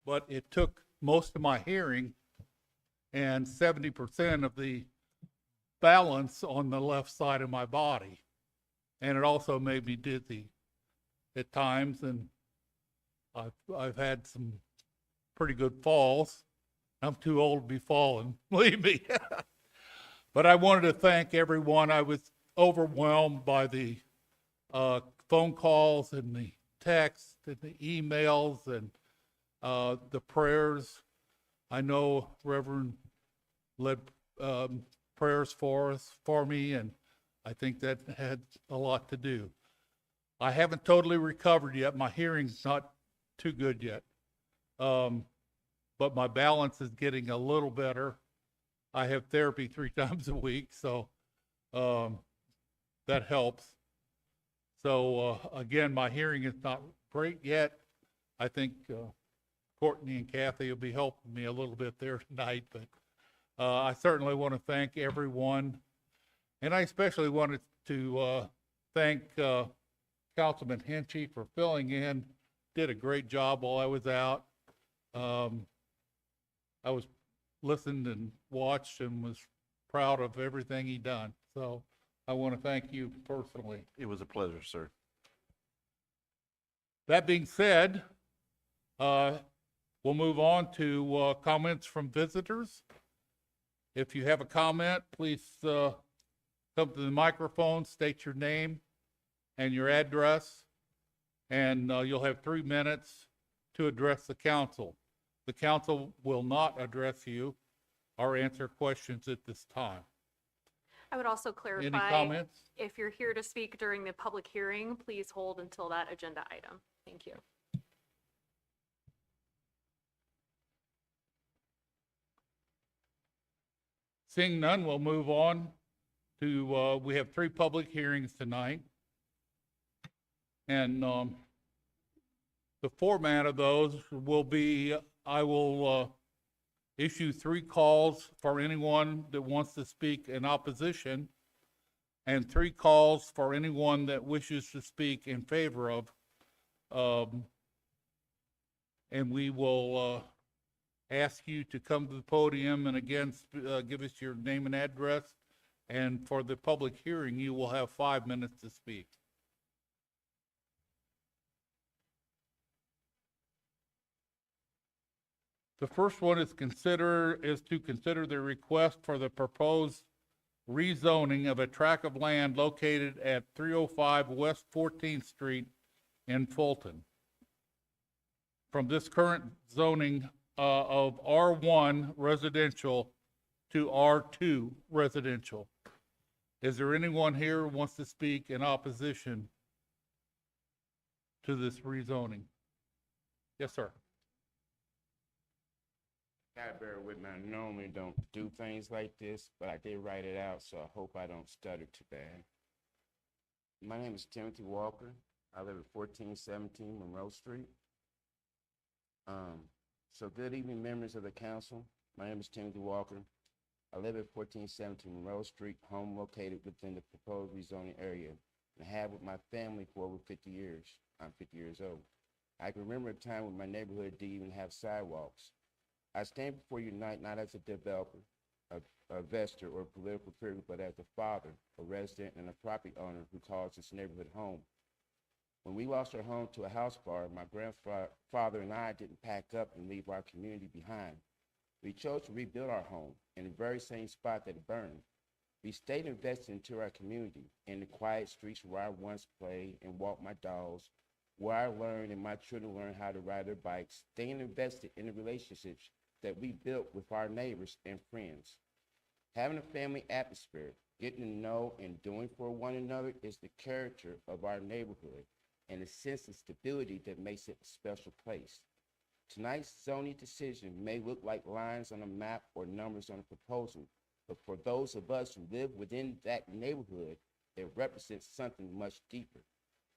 but it took most of my hearing and 70% of the balance on the left side of my body. And it also made me dizzy at times, and I've had some pretty good falls. I'm too old to be falling, believe me. But I wanted to thank everyone. I was overwhelmed by the phone calls and the texts and the emails and the prayers. I know Reverend led prayers for me, and I think that had a lot to do. I haven't totally recovered yet. My hearing's not too good yet. But my balance is getting a little better. I have therapy 3 times a week, so that helps. So again, my hearing is not great yet. I think Courtney and Kathy will be helping me a little bit there tonight, but I certainly want to thank everyone. And I especially wanted to thank Councilman Henchy for filling in. Did a great job while I was out. I was listened and watched and was proud of everything he done. So I want to thank you personally. It was a pleasure, sir. That being said, we'll move on to comments from visitors. If you have a comment, please come to the microphone, state your name and your address, and you'll have 3 minutes to address the council. The council will not address you or answer questions at this time. I would also clarify. Any comments? If you're here to speak during the public hearing, please hold until that agenda item. Thank you. Seeing none, we'll move on to, we have 3 public hearings tonight. And the format of those will be, I will issue 3 calls for anyone that wants to speak in opposition, and 3 calls for anyone that wishes to speak in favor of. And we will ask you to come to the podium and again give us your name and address. And for the public hearing, you will have 5 minutes to speak. The first one is to consider the request for the proposed rezoning of a tract of land located at 305 West 14th Street in Fulton, from this current zoning of R1 residential to R2 residential. Is there anyone here who wants to speak in opposition to this rezoning? Yes, sir. Gotta bear with me. I normally don't do things like this, but I did write it out, so I hope I don't stutter too bad. My name is Timothy Walker. I live at 1417 Monroe Street. So good evening, members of the council. My name is Timothy Walker. I live at 1417 Monroe Street, home located within the proposed rezoning area, and I have with my family for over 50 years. I'm 50 years old. I can remember a time when my neighborhood didn't even have sidewalks. I stand before you tonight not as a developer, a investor, or a political figure, but as a father, a resident, and a property owner who calls this neighborhood home. When we lost our home to a house fire, my grandfather and I didn't pack up and leave our community behind. We chose to rebuild our home in the very same spot that it burned. We stayed invested into our community, in the quiet streets where I once played and walked my dogs, where I learned and my children learned how to ride their bikes, staying invested in the relationships that we built with our neighbors and friends. Having a family atmosphere, getting to know and doing for one another is the character of our neighborhood and a sense of stability that makes it a special place. Tonight's zoning decision may look like lines on a map or numbers on a proposal, but for those of us who live within that neighborhood, it represents something much deeper.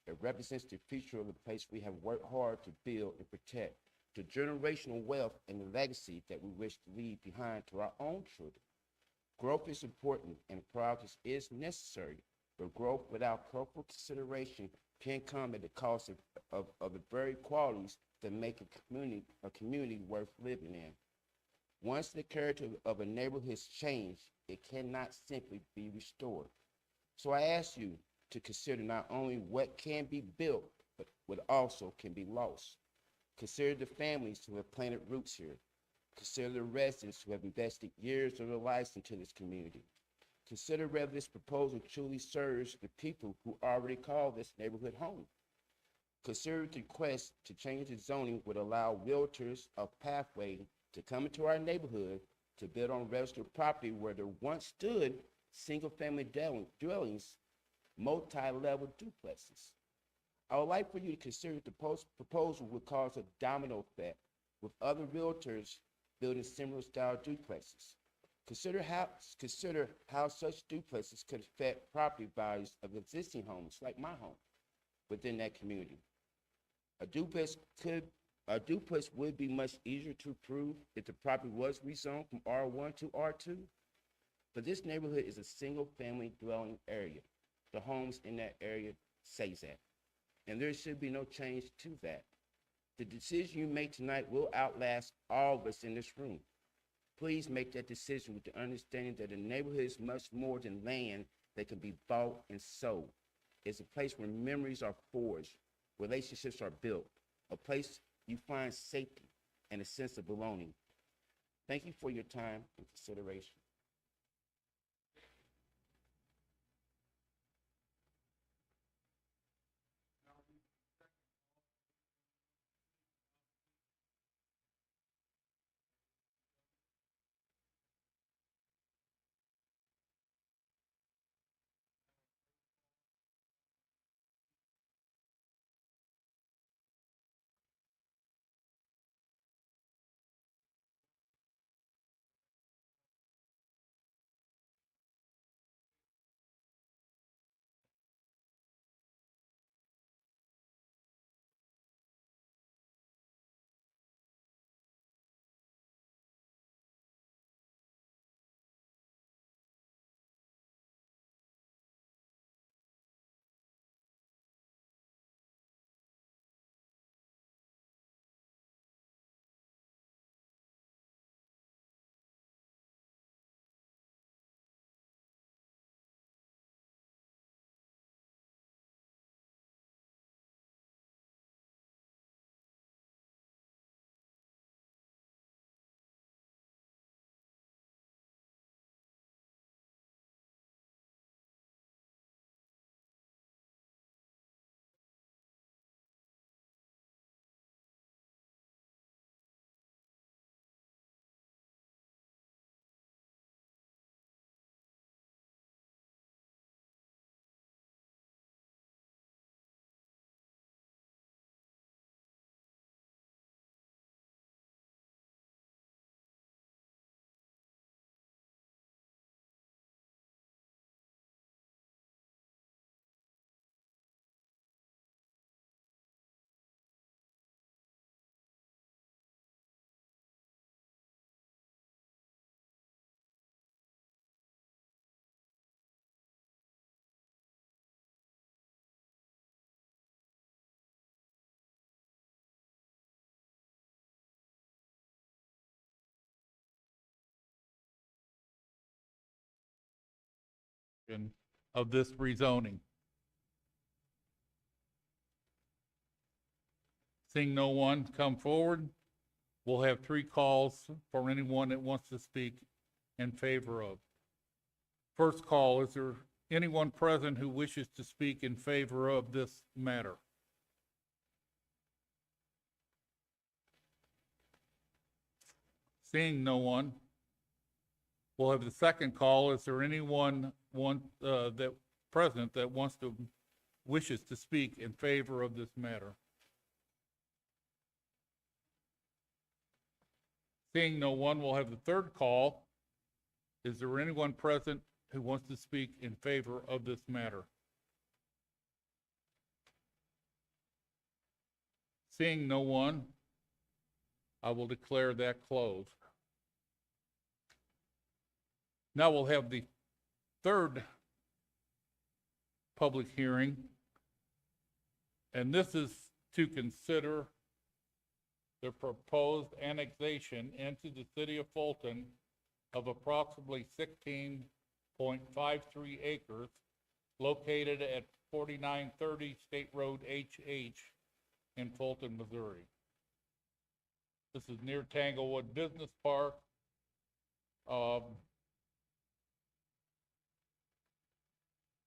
It represents the future of the place we have worked hard to build and protect, the generational wealth and the legacy that we wish to leave behind to our own children. Growth is important and progress is necessary, but growth without careful consideration can come at the cost of the very qualities that make a community worth living in. Once the character of a neighborhood has changed, it cannot simply be restored. So I ask you to consider not only what can be built, but what also can be lost. Consider the families who have planted roots here. Consider the residents who have invested years of their lives into this community. Consider whether this proposal truly serves the people who already call this neighborhood home. Consider the request to change the zoning would allow realtors a pathway to come into our neighborhood to build on registered property where there once stood single-family dwellings, multi-level duplexes. I would like for you to consider the proposal would cause a domino effect with other realtors building similar style duplexes. Consider how such duplexes could affect property values of existing homes, like my home, within that community. A duplex would be much easier to approve if the property was rezoned from R1 to R2, but this neighborhood is a single-family dwelling area. The homes in that area say that, and there should be no change to that. The decision you make tonight will outlast all of us in this room. Please make that decision with the understanding that the neighborhood is much more than land that can be bought and sold. It's a place where memories are forged, relationships are built, a place you find safety and a sense of belonging. Thank you for your time and consideration. Of this rezoning. Seeing no one come forward, we'll have 3 calls for anyone that wants to speak in favor of. First call, is there anyone present who wishes to speak in favor of this matter? Seeing no one, we'll have the second call. Is there anyone that present that wishes to speak in favor of this matter? Seeing no one, we'll have the third call. Is there anyone present who wants to speak in favor of this matter? Seeing no one, I will declare that closed. Now we'll have the third public hearing And this is to consider the proposed annexation into the city of Fulton of approximately 16.53 acres located at 4930 State Road HH in Fulton, Missouri. This is near Tanglewood Business Park.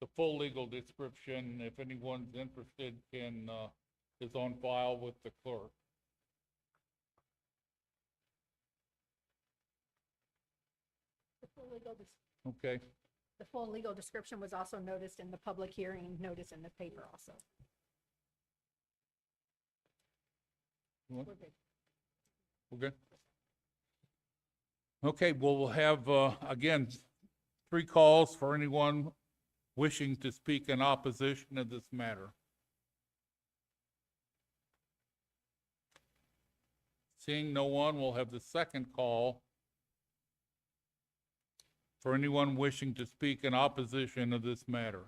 The full legal description, if anyone's interested, is on file with the clerk. Okay, The full legal description was also noticed in the public hearing notice in the paper also. What? We're good. we're good. Okay, well, we'll have, again, 3 calls for anyone wishing to speak in opposition to this matter. Seeing no one, we'll have the second call for anyone wishing to speak in opposition to this matter.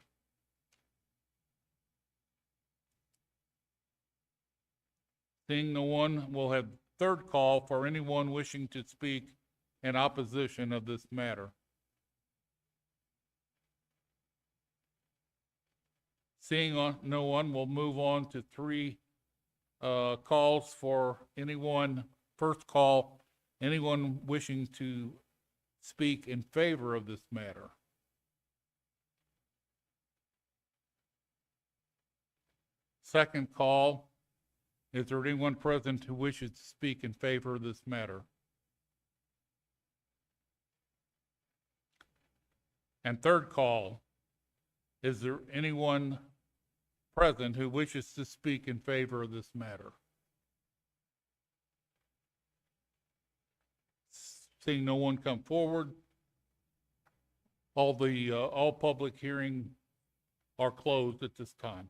Seeing no one, we'll have third call for anyone wishing to speak in opposition of this matter. Seeing no one, we'll move on to 3 calls for anyone. First call, anyone wishing to speak in favor of this matter. Second call, is there anyone present who wishes to speak in favor of this matter? And third call, is there anyone present who wishes to speak in favor of this matter? Seeing no one come forward, all public hearing are closed at this time.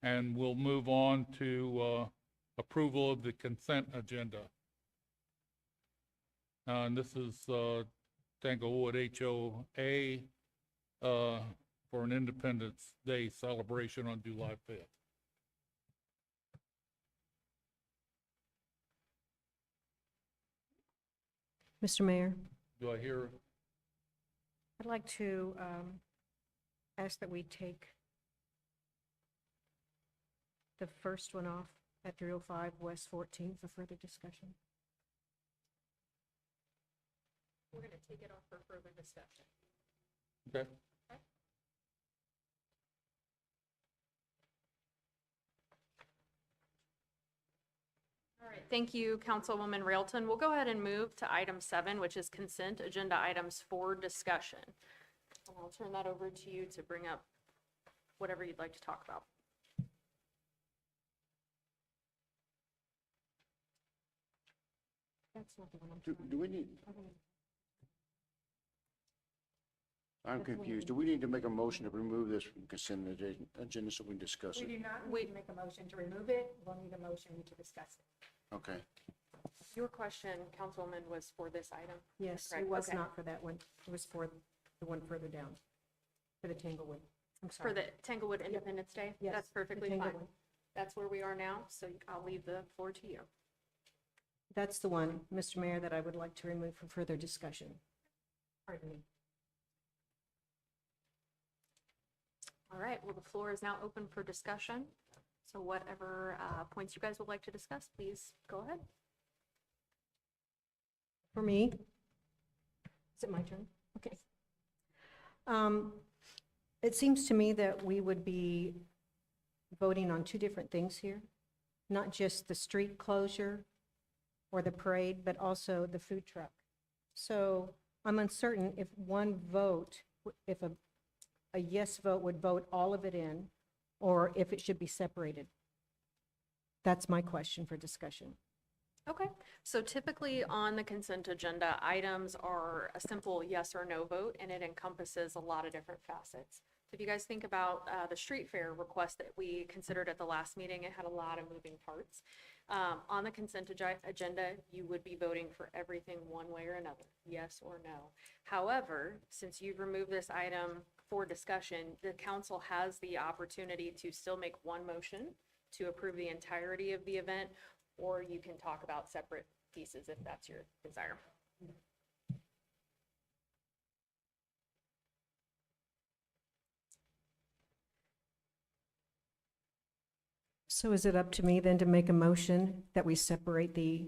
And we'll move on to approval of the consent agenda. And this is Tanglewood HOA for an Independence Day celebration on July 5th. Mr. Mayor, Do I hear? I'd like to ask that we take the first one off at 305 West 14 for further discussion. We're going to take it off for further discussion. Okay. All right, thank you, Councilwoman Railton. We'll go ahead and move to item 7, which is consent agenda items for discussion. And I'll turn that over to you to bring up whatever you'd like to talk about. That's not the one I'm Do we need, talking about. I'm confused. Do we need to make a motion to remove this from consent agenda so we can discuss We it? do not need to make a motion to remove it. We'll need a motion to discuss it. Okay. Your question, Councilwoman, was for this item. Yes, Correct, it was okay. not for that one. It was for the one further down, for the Tanglewood. I'm For sorry. the Tanglewood Independence Day? Yes, That's the perfectly fine. Tanglewood. That's where we are now, so I'll leave the floor to you. That's the one, Mr. Mayor, that I would like to remove for further discussion. Pardon me. All right, well, the floor is now open for discussion. So whatever points you guys would like to discuss, please go ahead. For me? Is it my turn? Okay. It seems to me that we would be voting on 2 different things here, not just the street closure or the parade, but also the food truck. So I'm uncertain if one vote, if a yes vote would vote all of it in, or if it should be separated. That's my question for discussion. Okay, so typically on the consent agenda, items are a simple yes or no vote, and it encompasses a lot of different facets. So if you guys think about the street fair request that we considered at the last meeting, it had a lot of moving parts. On the consent agenda, you would be voting for everything one way or another, yes or no. However, since you've removed this item for discussion, the council has the opportunity to still make one motion to approve the entirety of the event, or you can talk about separate pieces if that's your desire. So is it up to me then to make a motion that we separate the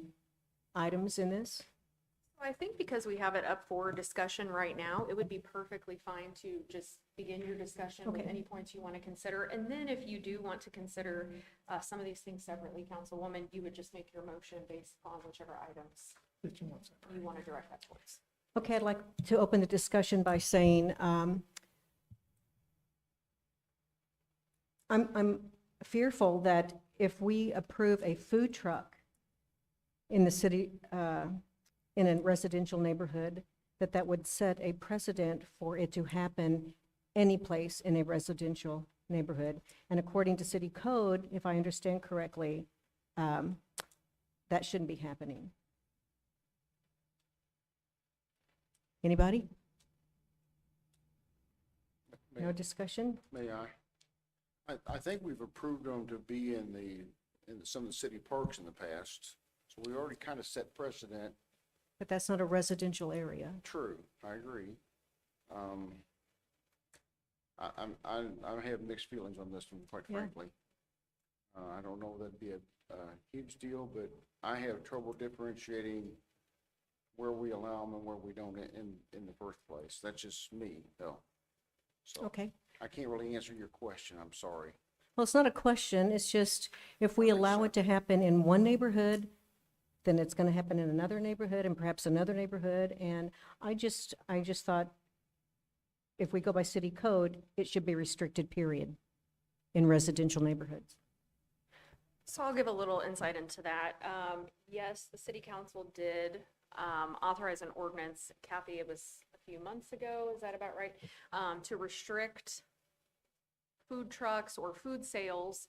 items in this? I think because we have it up for discussion right now, it would be perfectly fine to just begin your discussion with Okay. any points you want to consider. And then if you do want to consider some of these things separately, Councilwoman, you would just make your motion based upon whichever items you want to direct that towards. Okay, I'd like to open the discussion by saying, I'm fearful that if we approve a food truck in the city, in a residential neighborhood, that would set a precedent for it to happen any place in a residential neighborhood. And according to city code, if I understand correctly, that shouldn't be happening. Anybody? No discussion? May I? I think we've approved them to be in some of the city parks in the past, so we already kind of set precedent. But that's not a residential area. True, I agree. I have mixed feelings on this one, quite Yeah. frankly. I don't know that'd be a huge deal, but I have trouble differentiating where we allow them and where we don't in the first place. That's just me, though. So Okay. I can't really answer your question, I'm sorry. Well, it's not a question, it's just if we allow it to happen in one neighborhood, then it's going to happen in another neighborhood and perhaps another neighborhood. And I just thought if we go by city code, it should be restricted, period, in residential neighborhoods. So I'll give a little insight into that. Yes, the city council did authorize an ordinance. Kathy, it was a few months ago, is that about right? To restrict food trucks or food sales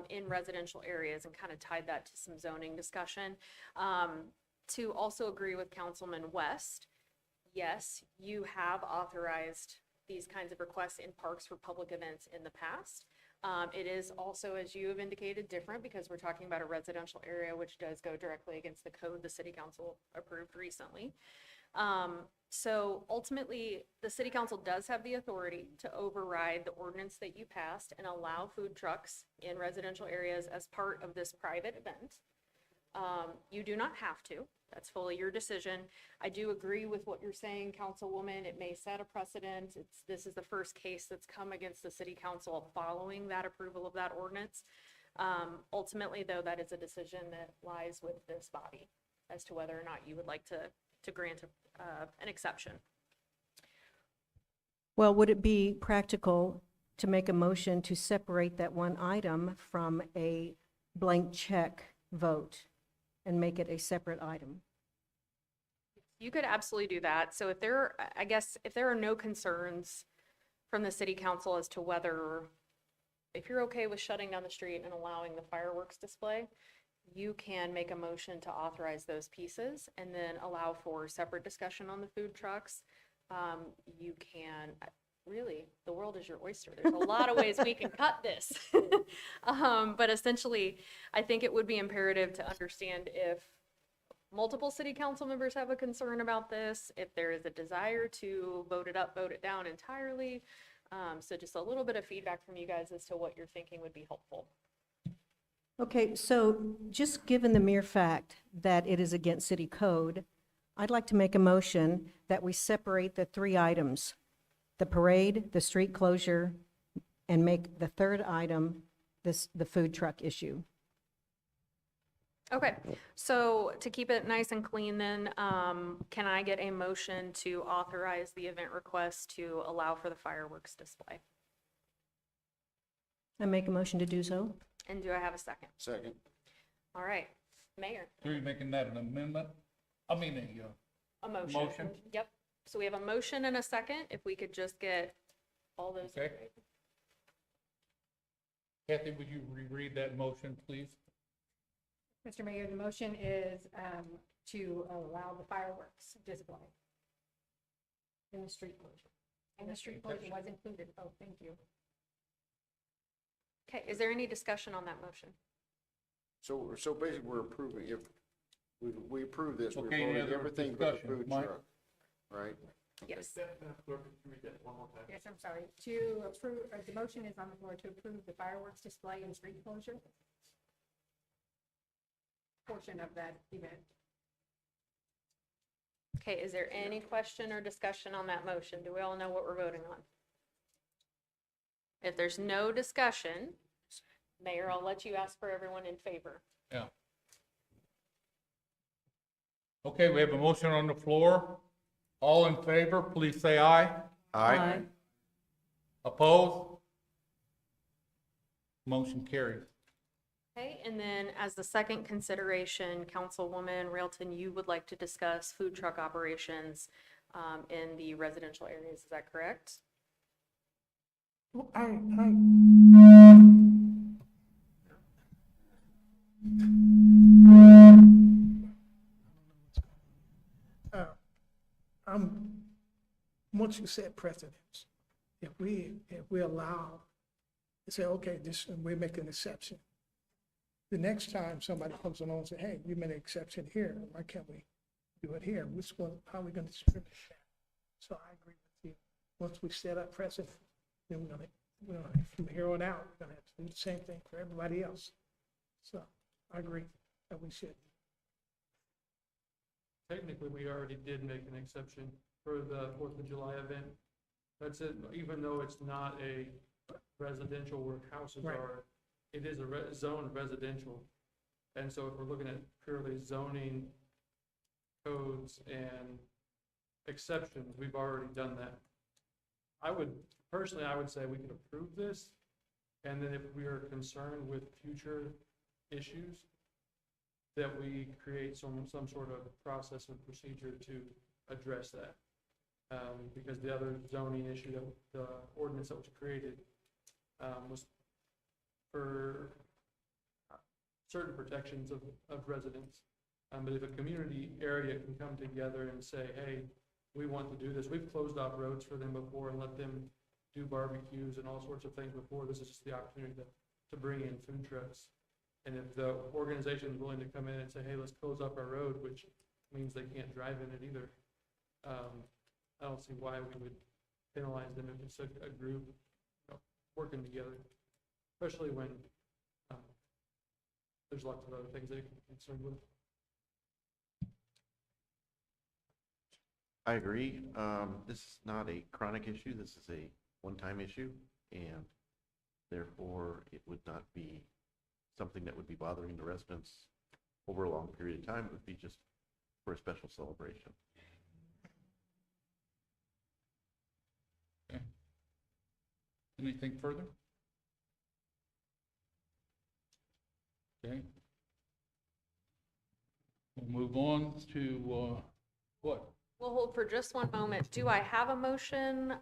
in residential areas, and kind of tied that to some zoning discussion. To also agree with Councilman West, yes, you have authorized these kinds of requests in parks for public events in the past. It is also, as you have indicated, different because we're talking about a residential area, which does go directly against the code the city council approved recently. So ultimately, the city council does have the authority to override the ordinance that you passed and allow food trucks in residential areas as part of this private event. You do not have to. That's fully your decision. I do agree with what you're saying, Councilwoman. It may set a precedent. This is the first case that's come against the city council following that approval of that ordinance. Ultimately, though, that is a decision that lies with this body as to whether or not you would like to grant an exception. Well, would it be practical to make a motion to separate that one item from a blank check vote and make it a separate item? You could absolutely do that. So if there are no concerns from the city council as to whether, if you're okay with shutting down the street and allowing the fireworks display, you can make a motion to authorize those pieces and then allow for separate discussion on the food trucks. You can, really, the world is your oyster. There's a lot of ways we can cut this. But essentially, I think it would be imperative to understand if multiple city council members have a concern about this, if there is a desire to vote it up, vote it down entirely. So just a little bit of feedback from you guys as to what you're thinking would be helpful. Okay, so just given the mere fact that it is against city code, I'd like to make a motion that we separate the three items, the parade, the street closure, and make the third item the food truck issue. Okay, so to keep it nice and clean then, can I get a motion to authorize the event request to allow for the fireworks display? I make a motion to do so. And do I have a second? Second. All right, Mayor, So you're making that an amendment? I mean, a motion. Motion. Yep, so we have a motion and a second, if we could just get all those. Okay. Kathy, would you reread that motion, please? Mr. Mayor, the motion is to allow the fireworks display in the street closure. And the street closure was included. Oh, thank you. Okay, is there any discussion on that motion? So basically, we're approving, if we approve this, we're Okay, any voting other everything but the discussion? food Mike? truck, right? Yes. Yes, I'm sorry. To approve, the motion is on the floor to approve the fireworks display and street closure portion of that event. Okay, is there any question or discussion on that motion? Do we all know what we're voting on? If there's no discussion, Mayor, I'll let you ask for everyone in favor. Yeah. Okay, we have a motion on the floor. All in favor, please say aye. Aye. Opposed? Motion carries. Okay, and then as the second consideration, Councilwoman Railton, you would like to discuss food truck operations in the residential areas, is that correct? Once you set precedents, if we allow, say, okay, this, and we make an exception. The next time somebody comes along and say, hey, we made an exception here, why can't we do it here? How are we gonna distribute that? So I agree with you. Once we set up precedent, then we're gonna, from here on out, we're gonna have to do the same thing for everybody else. So I agree that we should. Technically, we already did make an exception for the 4th of July event. That's it, even though it's not a residential where houses Right. are, it is a zoned residential. And so if we're looking at purely zoning codes and exceptions, we've already done that. I would say we could approve this, and then if we are concerned with future issues, that we create some sort of process and procedure to address that. Because the other zoning issue, that the ordinance that was created was for certain protections of residents. But if a community area can come together and say, hey, we want to do this, we've closed off roads for them before and let them do barbecues and all sorts of things before. This is just the opportunity to bring in food trucks. And if the organization is willing to come in and say, hey, let's close up our road, which means they can't drive in it either, I don't see why we would penalize them if it's a group, working together, especially when there's lots of other things they can be concerned with. I agree. This is not a chronic issue. This is a one-time issue, and therefore it would not be something that would be bothering the residents over a long period of time. It would be just for a special celebration. Okay. Anything further? Okay. We'll move on to, what? We'll hold for just one moment. Do I have a motion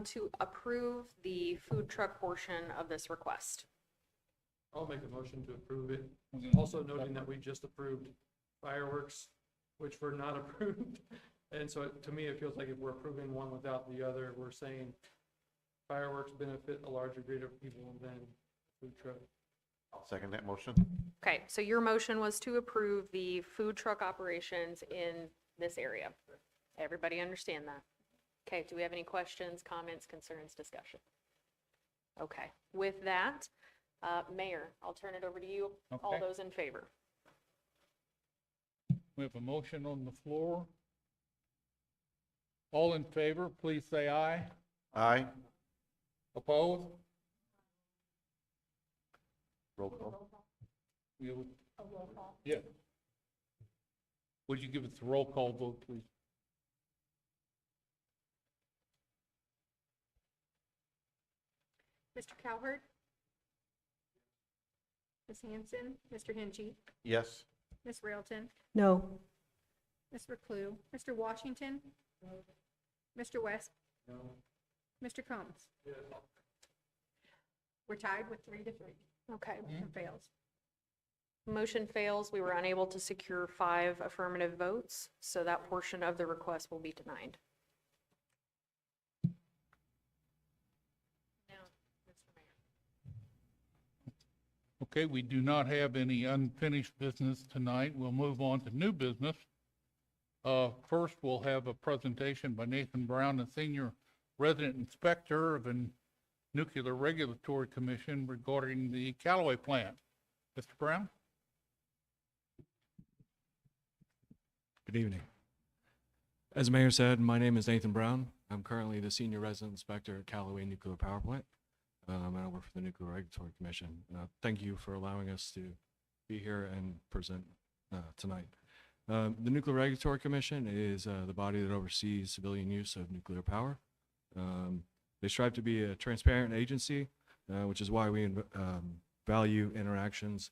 to approve the food truck portion of this request? I'll make a motion to approve it. Also noting that we just approved fireworks, which were not approved. And so to me, it feels like if we're approving one without the other, we're saying fireworks benefit a larger group of people than food truck. I'll second that motion. Okay, so your motion was to approve the food truck operations in this area. Everybody understand that? Okay, do we have any questions, comments, concerns, discussion? Okay, with that, Mayor, I'll turn it over to you. All Okay. those in favor? We have a motion on the floor. All in favor, please say aye. Aye. Opposed? Roll call. You- A roll call. Yeah. Would you give us a roll call vote, please? Mr. Cowherd? Ms. Hanson? Mr. Hinchey? Yes. Ms. Railton? No. Ms. Reclue? Mr. Washington? Mr. West? No. Mr. Combs? We're tied with 3-3. Okay. Motion fails. Motion fails. We were unable to secure 5 affirmative votes, so that portion of the request will be denied. Okay, we do not have any unfinished business tonight. We'll move on to new business. First, we'll have a presentation by Nathan Brown, the Senior Resident Inspector of the Nuclear Regulatory Commission regarding the Callaway plant. Mr. Brown? Good evening. As the mayor said, my name is Nathan Brown. I'm currently the Senior Resident Inspector at Callaway Nuclear Power Plant, and I work for the Nuclear Regulatory Commission. Thank you for allowing us to be here and present tonight. The Nuclear Regulatory Commission is the body that oversees civilian use of nuclear power. They strive to be a transparent agency, which is why we value interactions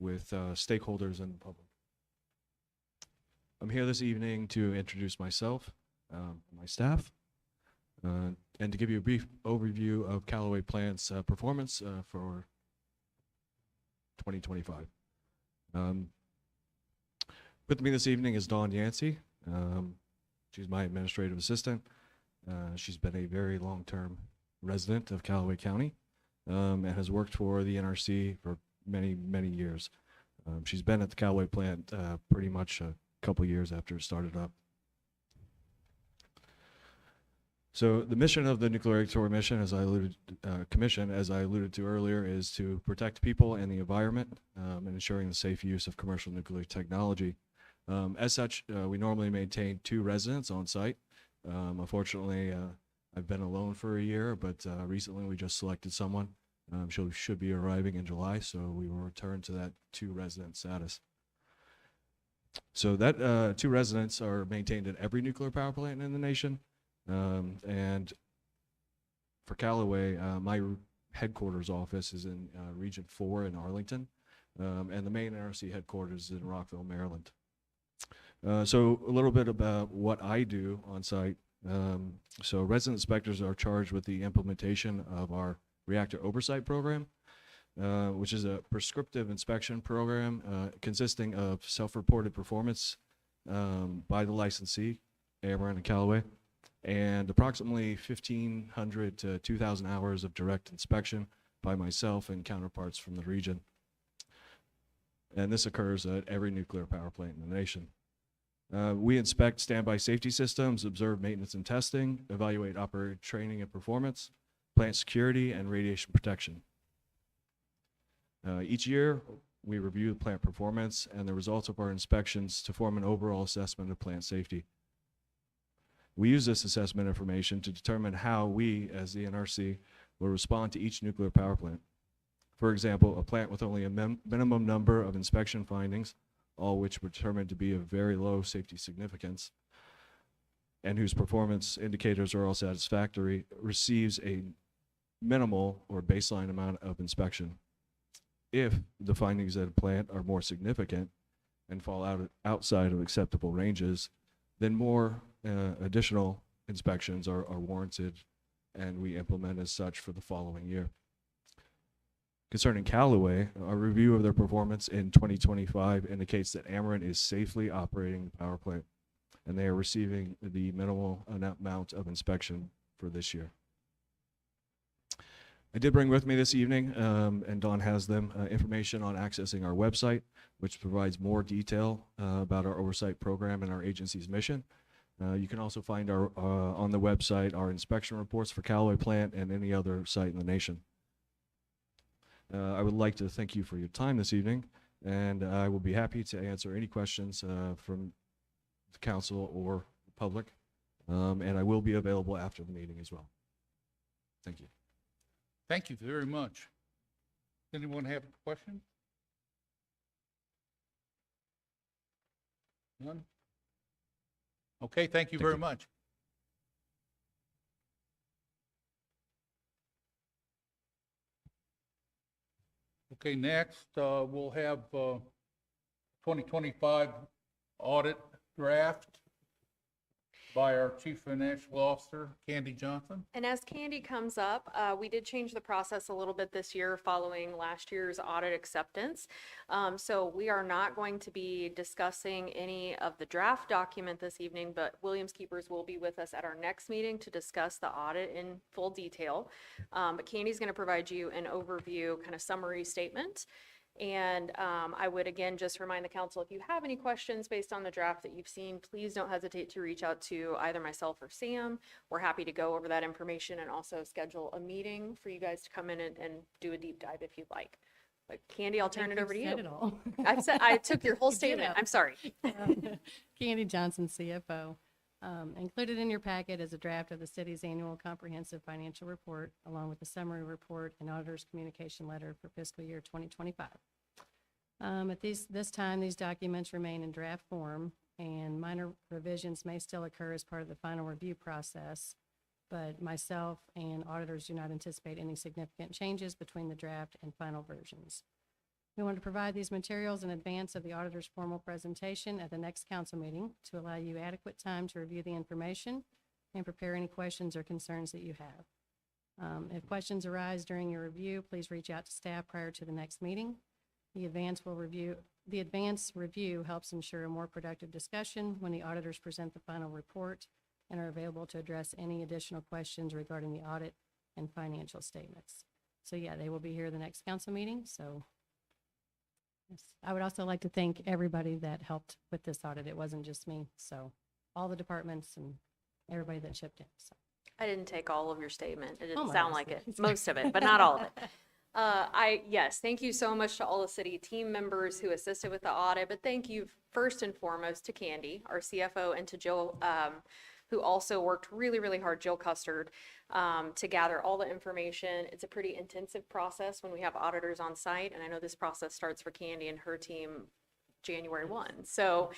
with stakeholders and the public. I'm here this evening to introduce myself, my staff, and to give you a brief overview of Callaway Plant's performance for 2025. With me this evening is Dawn Yancey. She's my administrative assistant. She's been a very long-term resident of Callaway County and has worked for the NRC for many, many years. She's been at the Callaway plant pretty much a couple years after it started up. So the mission of the Nuclear Regulatory Commission, as I alluded to earlier, is to protect people and the environment and ensuring the safe use of commercial nuclear technology. As such, we normally maintain 2 residents on site. Unfortunately, I've been alone for a year, but recently we just selected someone. She should be arriving in July, so we will return to that 2 resident status. So that 2 residents are maintained at every nuclear power plant in the nation. And for Callaway, my headquarters office is in Region 4 in Arlington, and the main NRC headquarters is in Rockville, Maryland. So a little bit about what I do on site. So resident inspectors are charged with the implementation of our reactor oversight program, which is a prescriptive inspection program consisting of self-reported performance by the licensee, Ameren and Callaway, and approximately 1,500 to 2,000 hours of direct inspection by myself and counterparts from the region. And this occurs at every nuclear power plant in the nation. We inspect standby safety systems, observe maintenance and testing, evaluate operator training and performance, plant security, and radiation protection. Each year, we review the plant performance and the results of our inspections to form an overall assessment of plant safety. We use this assessment information to determine how we, as the NRC, will respond to each nuclear power plant. For example, a plant with only a minimum number of inspection findings, all which were determined to be of very low safety significance, and whose performance indicators are all satisfactory, receives a minimal or baseline amount of inspection. If the findings at a plant are more significant and fall outside of acceptable ranges, then more additional inspections are warranted, and we implement as such for the following year. Concerning Callaway, our review of their performance in 2025 indicates that Ameren is safely operating the power plant, and they are receiving the minimal amount of inspection for this year. I did bring with me this evening, and Dawn has them, information on accessing our website, which provides more detail about our oversight program and our agency's mission. You can also find on the website our inspection reports for Callaway plant and any other site in the nation. I would like to thank you for your time this evening, and I will be happy to answer any questions from the council or the public, and I will be available after the meeting as well. Thank you. Thank you very much. Anyone have a question? None? Okay, thank you very much. Okay, next, we'll have 2025 audit draft. by our Chief Financial Officer, Candy Johnson. And as Candy comes up, we did change the process a little bit this year following last year's audit acceptance. So we are not going to be discussing any of the draft document this evening, but Williams Keepers will be with us at our next meeting to discuss the audit in full detail. But Candy's going to provide you an overview, kind of summary statement. And I would again just remind the council, if you have any questions based on the draft that you've seen, please don't hesitate to reach out to either myself or Sam. We're happy to go over that information and also schedule a meeting for you guys to come in and do a deep dive if you'd like. But Candy, I'll turn it over to you. I took your whole statement. I'm sorry. Candy Johnson, CFO. Included in your packet is a draft of the city's annual comprehensive financial report, along with the summary report and auditor's communication letter for fiscal year 2025. At this time, these documents remain in draft form, and minor revisions may still occur as part of the final review process, but myself and auditors do not anticipate any significant changes between the draft and final versions. We want to provide these materials in advance of the auditor's formal presentation at the next council meeting to allow you adequate time to review the information and prepare any questions or concerns that you have. If questions arise during your review, please reach out to staff prior to the next meeting. The advance review helps ensure a more productive discussion when the auditors present the final report and are available to address any additional questions regarding the audit and financial statements. So yeah, they will be here the next council meeting, so. Yes. I would also like to thank everybody that helped with this audit. It wasn't just me, so all the departments and everybody that chipped in. So. I didn't take all of your statement. It didn't Oh, my sound goodness. like it, most of it, but not all of it. Yes, thank you so much to all the city team members who assisted with the audit, but thank you first and foremost to Candy, our CFO, and to Jill, who also worked really, really hard, Jill Custard, to gather all the information. It's a pretty intensive process when we have auditors on site, and I know this process starts for Candy and her team January 1. So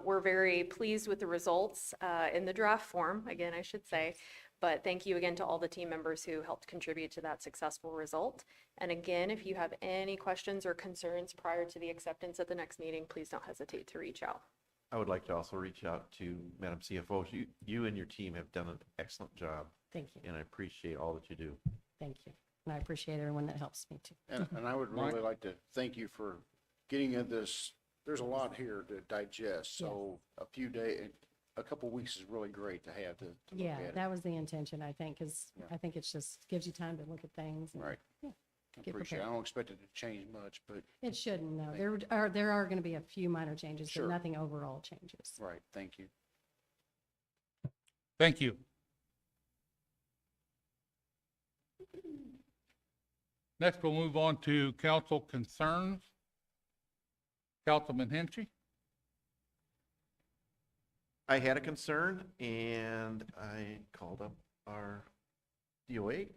we're very pleased with the results in the draft form, again, I should say. But thank you again to all the team members who helped contribute to that successful result. And again, if you have any questions or concerns prior to the acceptance at the next meeting, please don't hesitate to reach out. I would like to also reach out to Madam CFO. You and your team have done an excellent job, Thank you. and I appreciate all that you do. Thank you. And I appreciate everyone that helps me too. And I would really like to thank you for getting in this. There's a lot here to digest, so a couple weeks is really great to have to look Yeah, at it. that was the intention, I think, because Yeah. I think it's just gives you time to look at things. and- Right. Yeah, I get appreciate it. prepared. I don't expect it to change much, but, It shouldn't, no. Thank There are going to be a few minor changes, Sure. but nothing overall changes. right, thank you. Thank you. Next, we'll move on to council concerns. Councilman Henchy? I had a concern, and I called up our DOA.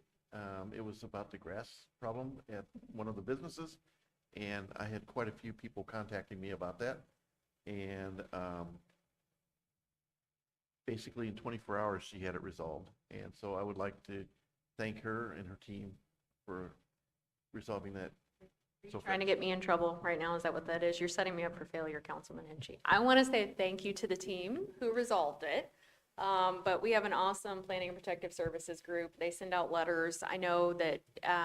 It was about the grass problem at one of the businesses, and I had quite a few people contacting me about that. And basically in 24 hours, she had it resolved. And so I would like to thank her and her team for resolving that. So Trying to fast. get me in trouble right now, is that what that is? You're setting me up for failure, Councilman Henchy. I want to say thank you to the team who resolved it. But we have an awesome Planning and Protective Services group. They send out letters. I know that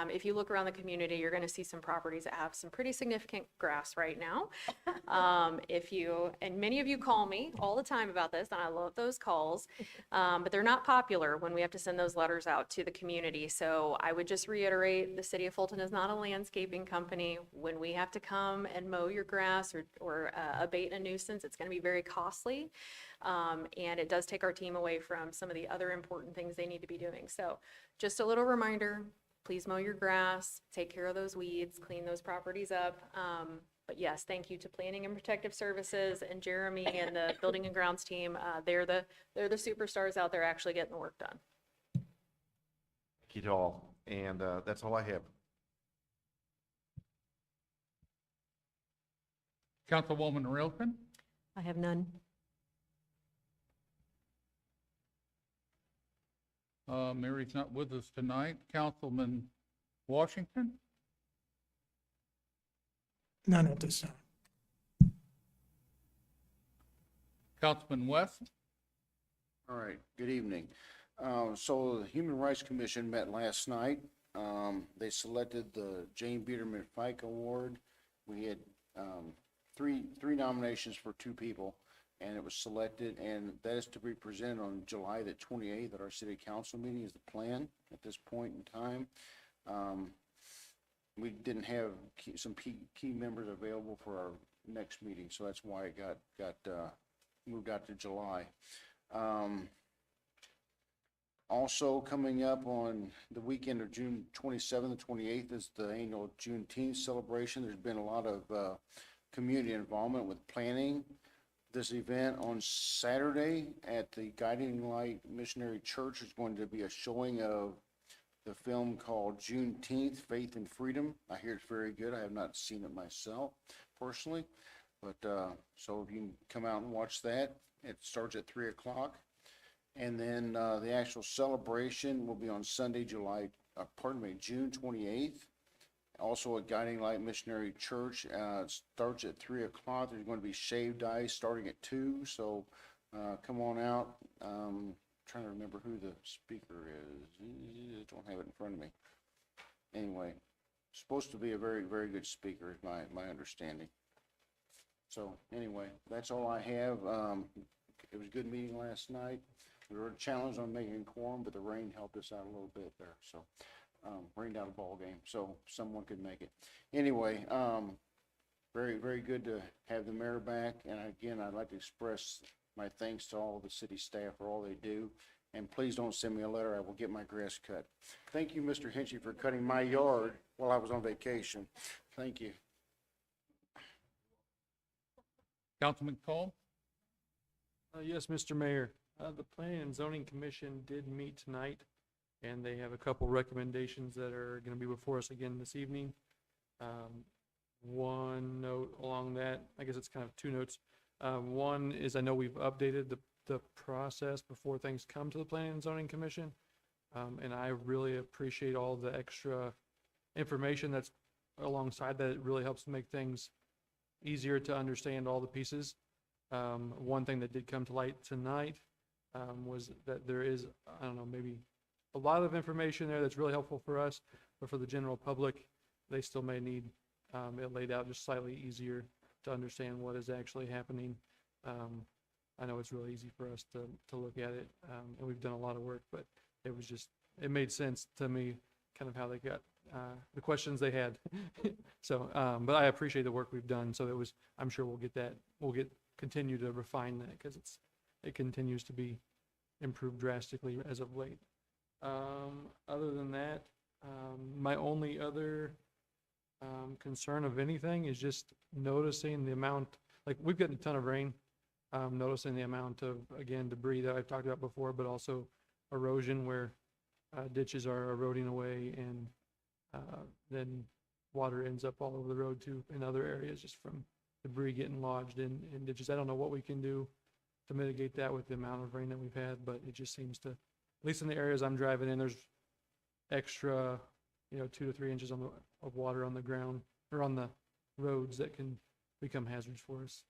if you look around the community, you're going to see some properties that have some pretty significant grass right now. And many of you call me all the time about this, and I love those calls. But they're not popular when we have to send those letters out to the community. So I would just reiterate, the city of Fulton is not a landscaping company. When we have to come and mow your grass or abate a nuisance, it's going to be very costly. And it does take our team away from some of the other important things they need to be doing. So just a little reminder, please mow your grass, take care of those weeds, clean those properties up. But yes, thank you to Planning and Protective Services and Jeremy and the Building and Grounds team. They're the superstars out there actually getting the work done. Thank you to all. And that's all I have. Councilwoman Railton? I have none. Mary's not with us tonight. Councilman Washington? None at this time. Councilman West? All right, good evening. So the Human Rights Commission met last night. They selected the Jane Biederman Fike Award. We had three nominations for 2 people, and it was selected, and that is to be presented on July the 28th at our city council meeting is the plan at this point in time. We didn't have some key members available for our next meeting, so that's why it got moved out to July. Also coming up on the weekend of June 27th and 28th is the annual Juneteenth celebration. There's been a lot of community involvement with planning this event. On Saturday at the Guiding Light Missionary Church is going to be a showing of the film called Juneteenth, Faith and Freedom. I hear it's very good. I have not seen it myself personally, but so if you can come out and watch that, it starts at 3 o'clock. And then the actual celebration will be on Sunday, June 28th. Also at Guiding Light Missionary Church. It starts at 3 o'clock. There's going to be shaved ice starting at 2. So come on out. Trying to remember who the speaker is. I don't have it in front of me. Anyway, supposed to be a very, very good speaker, is my understanding. So anyway, that's all I have. It was a good meeting last night. We were challenged on making quorum, but the rain helped us out a little bit there. So rained out a ball game, so someone could make it. Anyway, very, very good to have the mayor back. And again, I'd like to express my thanks to all the city staff for all they do. And please don't send me a letter. I will get my grass cut. Thank you, Mr. Hinchy, for cutting my yard while I was on vacation. Thank you. Councilman Cole? Yes, Mr. Mayor. The Planning and Zoning Commission did meet tonight, and they have a couple recommendations that are going to be before us again this evening. One note along that, I guess it's kind of 2 notes. One is I know we've updated the process before things come to the Planning and Zoning Commission, and I really appreciate all the extra information that's alongside that. It really helps make things easier to understand all the pieces. One thing that did come to light tonight was that there is, I don't know, maybe a lot of information there that's really helpful for us, but for the general public, they still may need it laid out just slightly easier to understand what is actually happening. I know it's really easy for us to look at it, and we've done a lot of work, but it made sense to me kind of how they got the questions they had. So, but I appreciate the work we've done. So I'm sure we'll continue to refine that because it continues to be improved drastically as of late. Other than that, my only other concern of anything is just noticing the amount, like we've gotten a ton of rain, noticing the amount of, again, debris that I've talked about before, but also erosion where ditches are eroding away and then water ends up all over the road too in other areas just from debris getting lodged in ditches. I don't know what we can do to mitigate that with the amount of rain that we've had, but it just seems to, at least in the areas I'm driving in, there's extra, 2 to 3 inches of water on the ground or on the roads that can become hazards for us.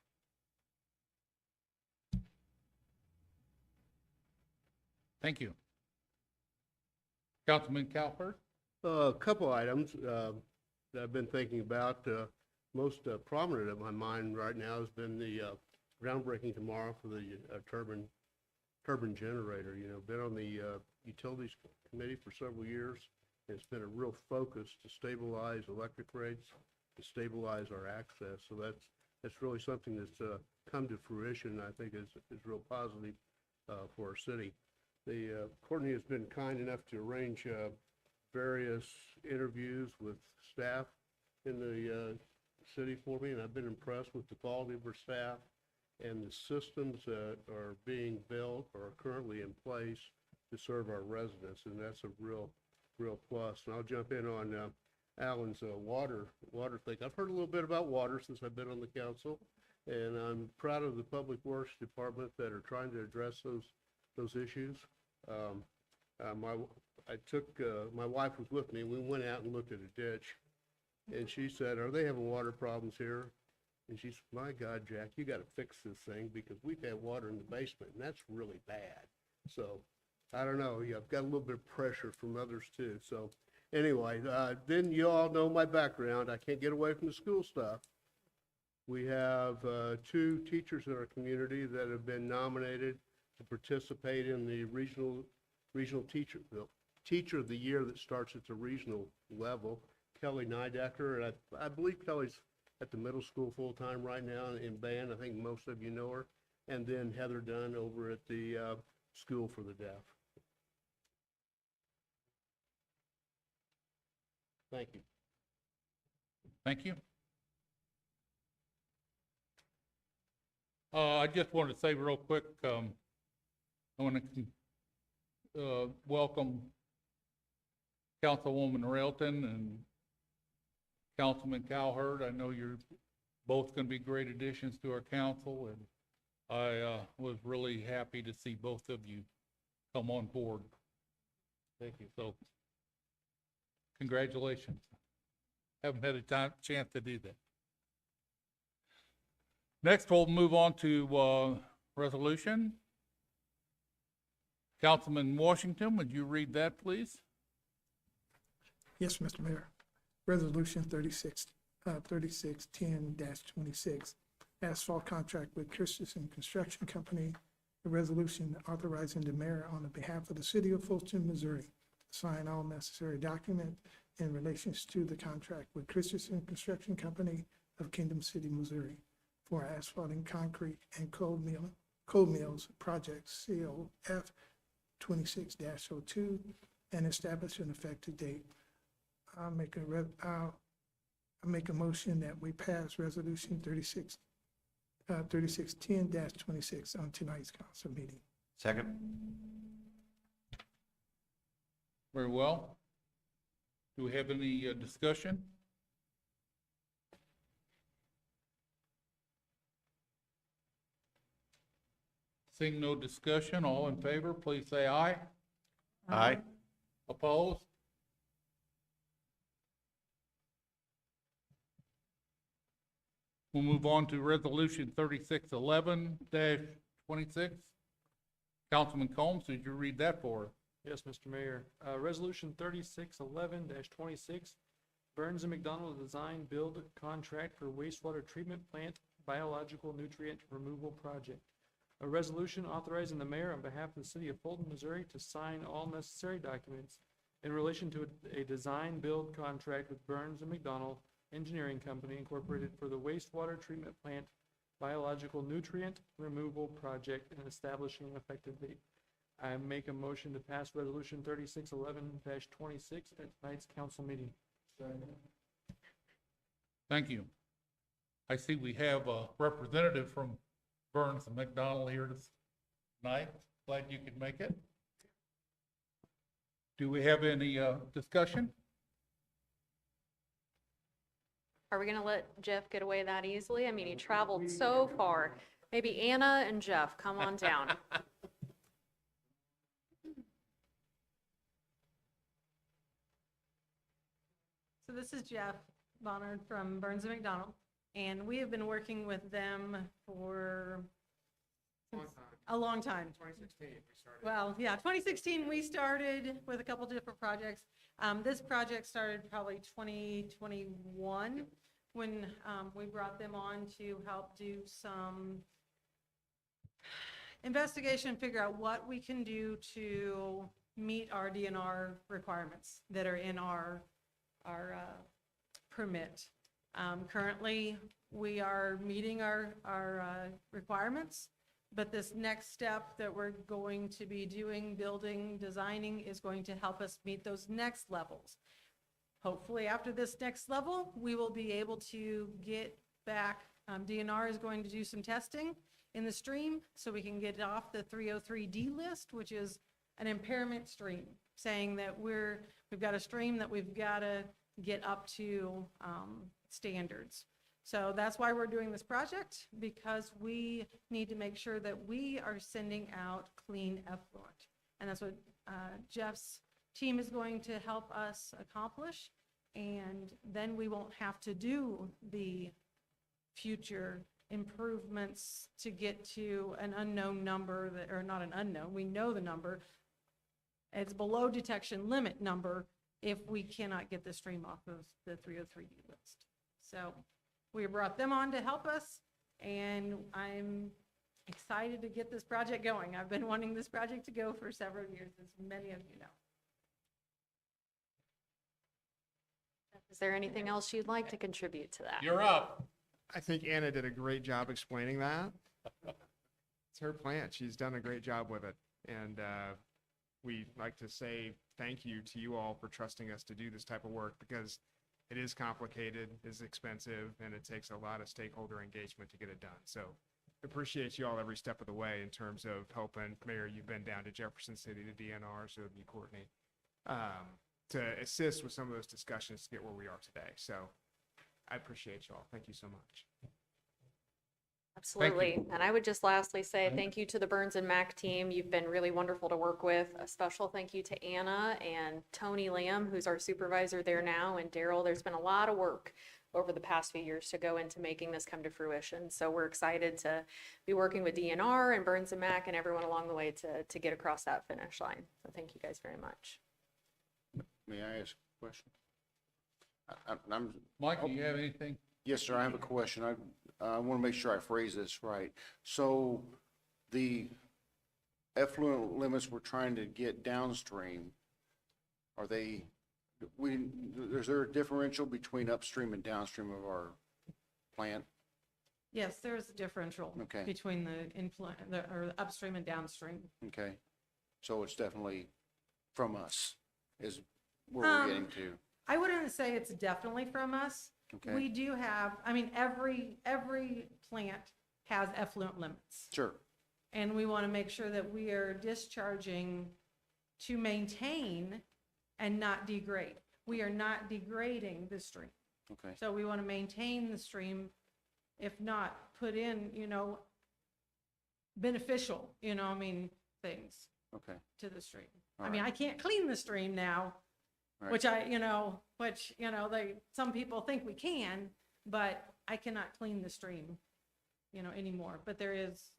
Thank you. Councilman Calvert? A couple items that I've been thinking about. Most prominent in my mind right now has been the groundbreaking tomorrow for the turbine generator. Been on the utilities committee for several years. It's been a real focus to stabilize electric rates, to stabilize our access. So that's really something that's come to fruition. I think is real positive for our city. Courtney has been kind enough to arrange various interviews with staff in the city for me, and I've been impressed with the quality of her staff and the systems that are being built or are currently in place to serve our residents, and that's a real plus. And I'll jump in on Alan's water thing. I've heard a little bit about water since I've been on the council, and I'm proud of the Public Works Department that are trying to address those issues. My wife was with me. We went out and looked at a ditch, and she said, "Are they having water problems here?" And she said, "My God, Jack, you got to fix this thing because we've had water in the basement, and that's really bad." So, I don't know, yeah, I've got a little bit of pressure from others too. So, anyway, then you all know my background. I can't get away from the school stuff. We have 2 teachers in our community that have been nominated to participate in the regional teacher of the year that starts at the regional level. Kelly Nidecker, and I believe Kelly's at the middle school full-time right now in band. I think most of you know her. And then Heather Dunn over at the School for the Deaf. Thank you. Thank you. I just wanted to say real quick, I want to welcome Councilwoman Railton and Councilman Cowherd. I know you're both going to be great additions to our council, and I was really happy to see both of you come on board. Thank you. So, congratulations. Haven't had a chance to do that. Next, we'll move on to resolution. Councilman Washington, would you read that, please? Yes, Mr. Mayor. Resolution 3610-26, asphalt contract with Christensen Construction Company. A resolution authorizing the mayor on the behalf of the city of Fulton, Missouri, to sign all necessary documents in relations to the contract with Christensen Construction Company of Kingdom City, Missouri, for asphalting concrete and cold mills projects COF 26-02, and establish an effective date. I'll make a motion that we pass resolution 3610-26 on tonight's council meeting. Second? Very well. Do we have any discussion? Seeing no discussion, all in favor, please say aye. Aye. Opposed? We'll move on to resolution 3611-26. Councilman Combs, did you read that for us? Yes, Mr. Mayor. Resolution 3611-26, Burns and McDonald Design Build Contract for Wastewater Treatment Plant Biological Nutrient Removal Project. A resolution authorizing the mayor on behalf of the city of Fulton, Missouri to sign all necessary documents in relation to a design build contract with Burns and McDonald Engineering Company Incorporated for the wastewater treatment plant biological nutrient removal project and establishing an effective date. I make a motion to pass resolution 3611-26 at tonight's council meeting. Thank you. I see we have a representative from Burns and McDonald here tonight. Glad you could make it. Do we have any discussion? Are we gonna let Jeff get away that easily? I mean, he traveled so far. Maybe Anna and Jeff, come on down. So this is Jeff Bonner from Burns and McDonald, and we have been working with them for a long time. 2016, we started. Well, yeah, 2016, we started with a couple different projects. This project started probably 2021 when we brought them on to help do some investigation, figure out what we can do to meet our DNR requirements that are in our permit. Currently, we are meeting our requirements, but this next step that we're going to be doing, building, designing, is going to help us meet those next levels. Hopefully, after this next level, we will be able to get back, DNR is going to do some testing in the stream so we can get it off the 303D list, which is an impairment stream, saying that we've got a stream that we've got to get up to standards. So that's why we're doing this project, because we need to make sure that we are sending out clean effluent. And that's what Jeff's team is going to help us accomplish. And then we won't have to do the future improvements to get to an unknown number that, or not an unknown, we know the number. It's below detection limit number if we cannot get the stream off of the 303D list. So we brought them on to help us, and I'm excited to get this project going. I've been wanting this project to go for several years, as many of you know. Is there anything else you'd like to contribute to that? You're up. I think Anna did a great job explaining that. It's her plant. She's done a great job with it. And we'd like to say thank you to you all for trusting us to do this type of work, because it is complicated, it's expensive, and it takes a lot of stakeholder engagement to get it done. So appreciate you all every step of the way in terms of helping. Mayor, you've been down to Jefferson City, to DNR, so have you, Courtney, to assist with some of those discussions to get where we are today. So I appreciate you all. Thank you so much. Absolutely. And I would just lastly say thank you to the Burns and Mac team. You've been really wonderful to work with. A special thank you to Anna and Tony Lamb, who's our supervisor there now, and Daryl. There's been a lot of work over the past few years to go into making this come to fruition. So we're excited to be working with DNR and Burns and Mac and everyone along the way to get across that finish line. So thank you guys very much. May I ask a question? I'm, Mike, do you have anything? yes, sir, I have a question. I want to make sure I phrase this right. So the effluent limits we're trying to get downstream, are they, is there a differential between upstream and downstream of our plant? Yes, there's a differential Okay. between or upstream and downstream. Okay, so it's definitely from us is where we're getting to. I wouldn't say it's definitely from us. Okay. We do have, I mean, every plant has effluent limits. Sure, And we want to make sure that we are discharging to maintain and not degrade. We are not degrading the stream. okay, So we want to maintain the stream, if not put in, beneficial, things okay. to the stream. All I mean, right. I can't clean the stream now, Right. which some people think we can, but I cannot clean the stream, anymore. But there is,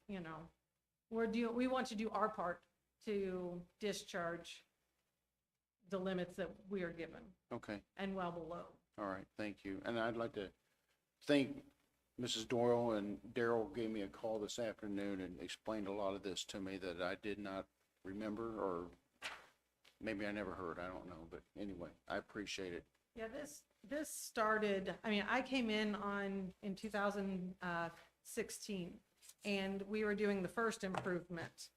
we want to do our part to discharge the limits that we are given Okay, and well below. all right, thank you. And I'd like to thank Mrs. Doyle, and Daryl gave me a call this afternoon and explained a lot of this to me that I did not remember, or maybe I never heard, I don't know, but anyway, I appreciate it. Yeah, this started, I mean, I came in in 2016, and we were doing the first improvement,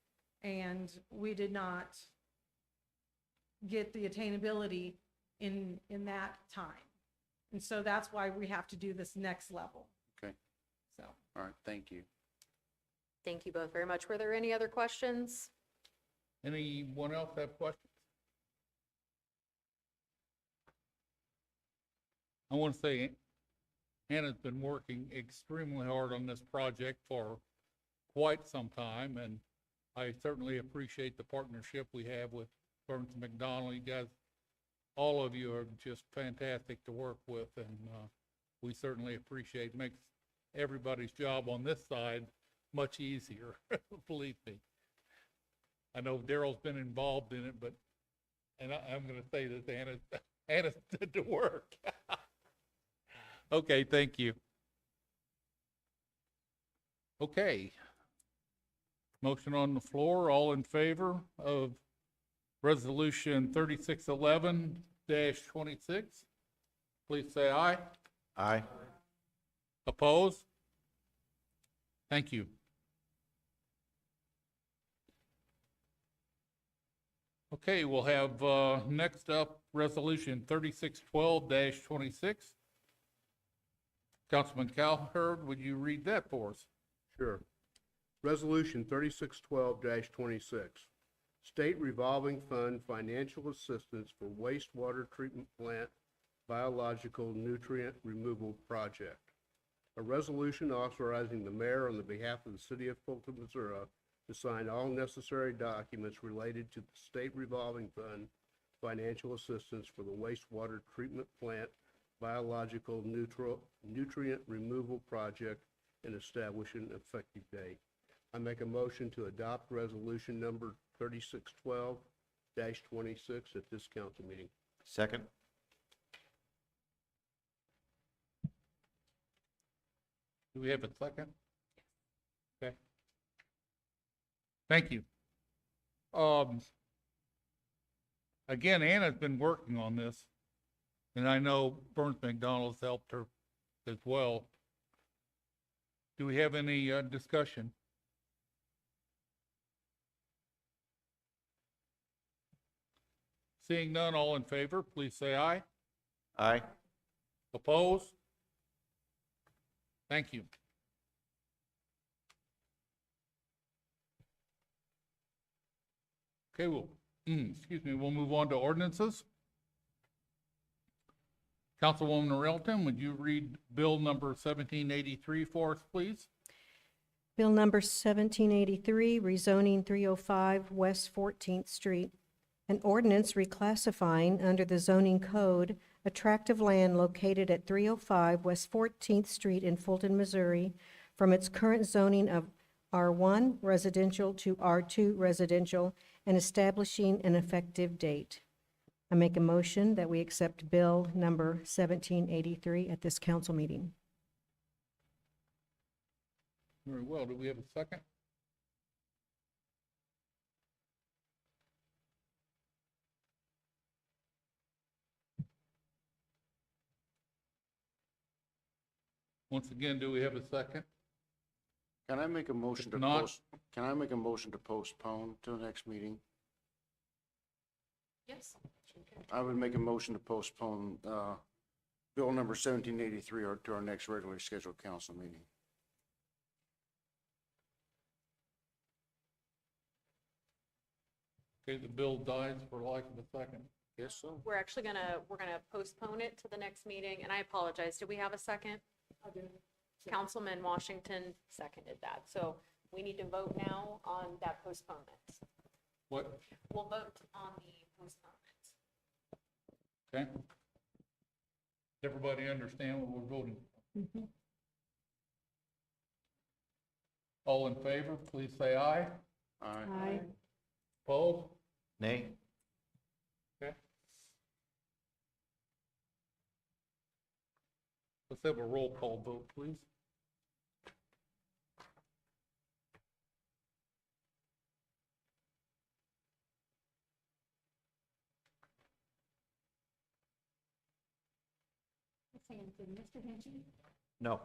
and we did not get the attainability in that time. And so that's why we have to do this next level. Okay, So, all right, thank you. Thank you both very much. Were there any other questions? Anyone else have questions? I want to say Hannah's been working extremely hard on this project for quite some time, and I certainly appreciate the partnership we have with Burns and McDonald. You guys, all of you are just fantastic to work with, and we certainly appreciate it. Makes everybody's job on this side much easier, believe me. I know Daryl's been involved in it, and I'm going to say that Anna did the work. Okay, thank you. Okay. Motion on the floor, all in favor of Resolution 3611-26? Please say aye. Aye. Opposed? Thank you. Okay, we'll have next up Resolution 3612-26. Councilman Cowherd, would you read that for us? Sure. Resolution 3612-26, State Revolving Fund Financial Assistance for Wastewater Treatment Plant Biological Nutrient Removal Project. A resolution authorizing the mayor on the behalf of the city of Fulton, Missouri, to sign all necessary documents related to the State Revolving Fund Financial Assistance for the Wastewater Treatment Plant Biological Nutrient Removal Project and establish an effective date. I make a motion to adopt resolution number 3612-26 at this council meeting. Second? Do we have a second? Okay. Thank you. Again, Anna's been working on this, and I know Burns McDonald's helped her as well. Do we have any discussion? Seeing none, all in favor, please say aye. Aye. Opposed? Thank you. Okay, well, excuse me, we'll move on to ordinances. Councilwoman Railton, would you read bill number 1783 for us, please? Bill number 1783, rezoning 305 West 14th Street. An ordinance reclassifying under the zoning code a tract of land located at 305 West 14th Street in Fulton, Missouri, from its current zoning of R1 residential to R2 residential, and establishing an effective date. I make a motion that we accept bill number 1783 at this council meeting. Very well. Do we have a second? Once again, do we have a second? Can I make a motion to If not- can I make a motion to postpone to the next meeting? Yes. I would make a motion to postpone, bill number 1783 to our next regularly scheduled council meeting. Okay, the bill dies for lack of a second. Yes, so. We're actually we're gonna postpone it to the next meeting, and I apologize. Did we have a second? Councilman Washington seconded that, so we need to vote now on that postponement. What? We'll vote on the postponement. Okay. Everybody understand what we're voting? All in favor, please say aye. Aye. Opposed? Nay? Okay. Let's have a roll call vote, please. Mr. Hinchey? No.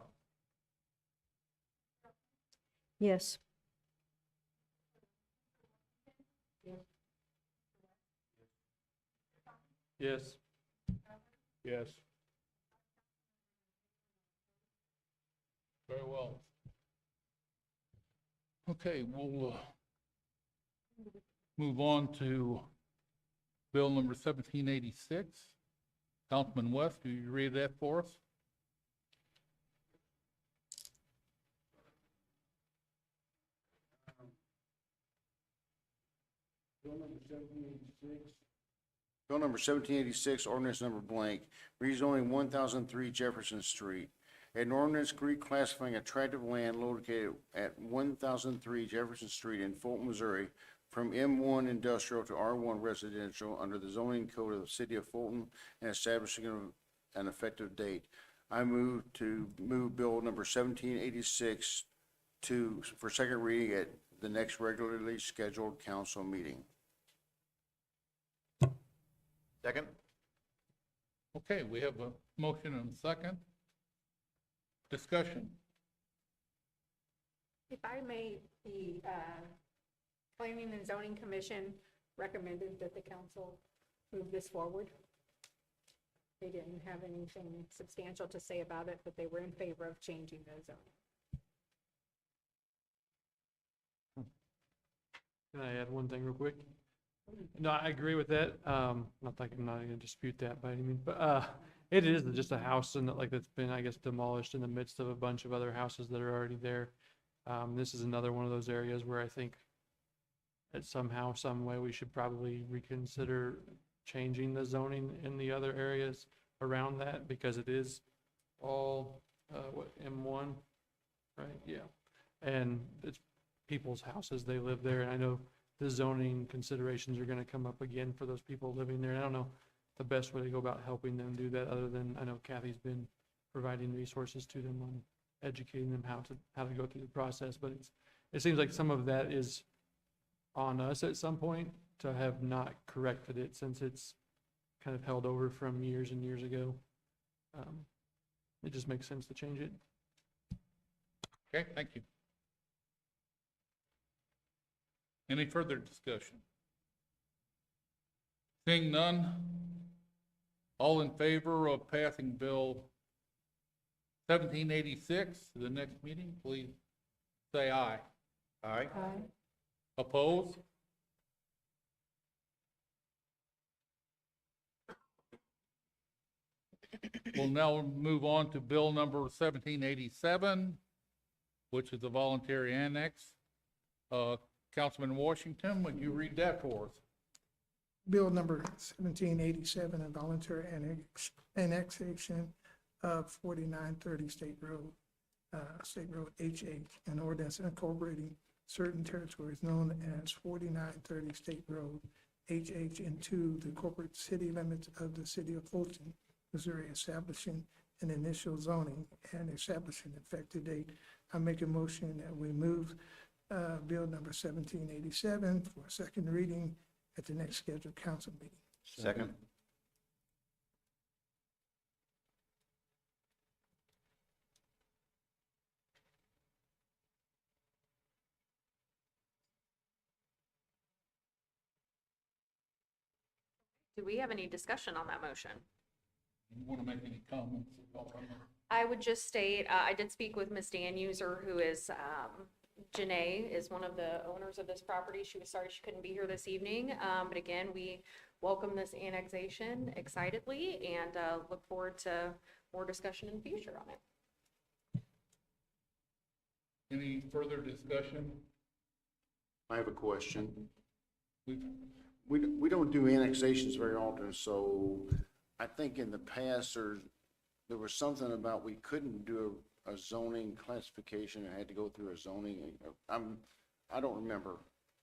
Yes. Yes. Yes. Very well. Okay, we'll move on to bill number 1786. Councilman West, do you read that for us? Bill number 1786, ordinance number blank, rezoning 1003 Jefferson Street. An ordinance reclassifying a tract of land located at 1003 Jefferson Street in Fulton, Missouri, from M1 industrial to R1 residential under the zoning code of the city of Fulton and establishing an effective date. I move bill number 1786 for second reading at the next regularly scheduled council meeting. Second? Okay, we have a motion and a second. Discussion. If I may, the Planning and Zoning Commission recommended that the council move this forward. They didn't have anything substantial to say about it, but they were in favor of changing the zoning. Can I add one thing real quick? No, I agree with that. I'm not gonna dispute that by any means, but, it is just a house and like that's been, I guess, demolished in the midst of a bunch of other houses that are already there. This is another one of those areas where I think that somehow, some way, we should probably reconsider changing the zoning in the other areas around that because it is all, M1 right? Yeah. And it's people's houses, they live there, and I know the zoning considerations are gonna come up again for those people living there. And I don't know the best way to go about helping them do that, other than, I know Kathy's been providing resources to them on educating them how to go through the process, but it seems like some of that is on us at some point to have not corrected it, since it's kind of held over from years and years ago. It just makes sense to change it. Okay, thank you. Any further discussion? Seeing none, all in favor of passing Bill 1786 to the next meeting, please say aye. Aye. Opposed? We'll now move on to Bill number 1787, which is the voluntary annex. Councilman Washington, would you read that for us? Bill number 1787, a voluntary annexation of 4930 State Road HH, an ordinance incorporating certain territories known as 4930 State Road HH into the corporate city limits of the city of Fulton, Missouri, establishing an initial zoning and establishing effective date. I make a motion that we move Bill number 1787 for a second reading at the next scheduled council meeting. Second. Do we have any discussion on that motion? You want to make any comments? I would just state, I did speak with Ms. Dan User, who is, Janae is one of the owners of this property. She was sorry she couldn't be here this evening. But again, we welcome this annexation excitedly and look forward to more discussion in the future on it. Any further discussion? I have a question. We've We don't do annexations very often, so I think in the past, there was something about we couldn't do a zoning classification and had to go through a zoning. I don't remember.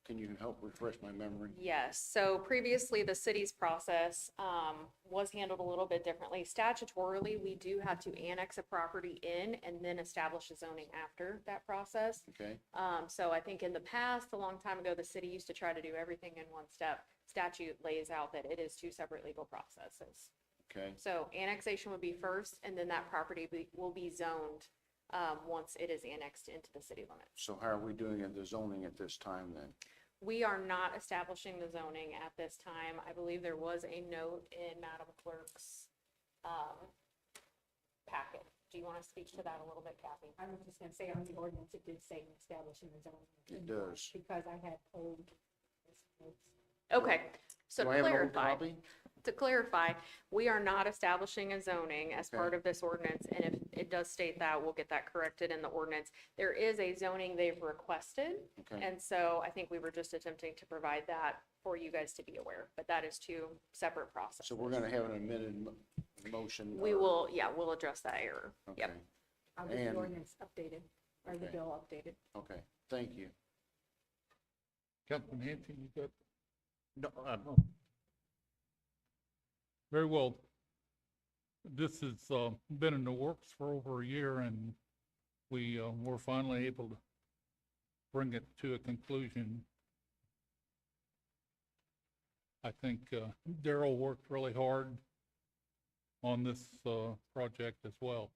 Can you help refresh my memory? Yes, so previously the city's process was handled a little bit differently. Statutorily, we do have to annex a property in and then establish a zoning after that process. Okay, So I think in the past, a long time ago, the city used to try to do everything in one step. Statute lays out that it is two separate legal processes. okay. So annexation would be first, and then that property will be zoned once it is annexed into the city limits. So how are we doing the zoning at this time then? We are not establishing the zoning at this time. I believe there was a note in Madam Clerk's packet. Do you want to speak to that a little bit, Kathy? I was just gonna say on the ordinance, it did say establishing the zoning. It does. Because I had old. Okay, so Do to I have an old clarify, copy? we are not establishing a zoning as Okay. part of this ordinance, and if it does state that, we'll get that corrected in the ordinance. There is a zoning they've requested, Okay, and so I think we were just attempting to provide that for you guys to be aware, but that is two separate processes. so we're gonna have an amended motion? We or- will, yeah, we'll address that error. Yep. Okay, I'll get the And- ordinance updated, or the Okay. bill updated. okay, thank you. Councilman Hanson, you got? No, Very well. This has been in the works for over a year, and we were finally able to bring it to a conclusion. I think Daryl worked really hard on this project as well.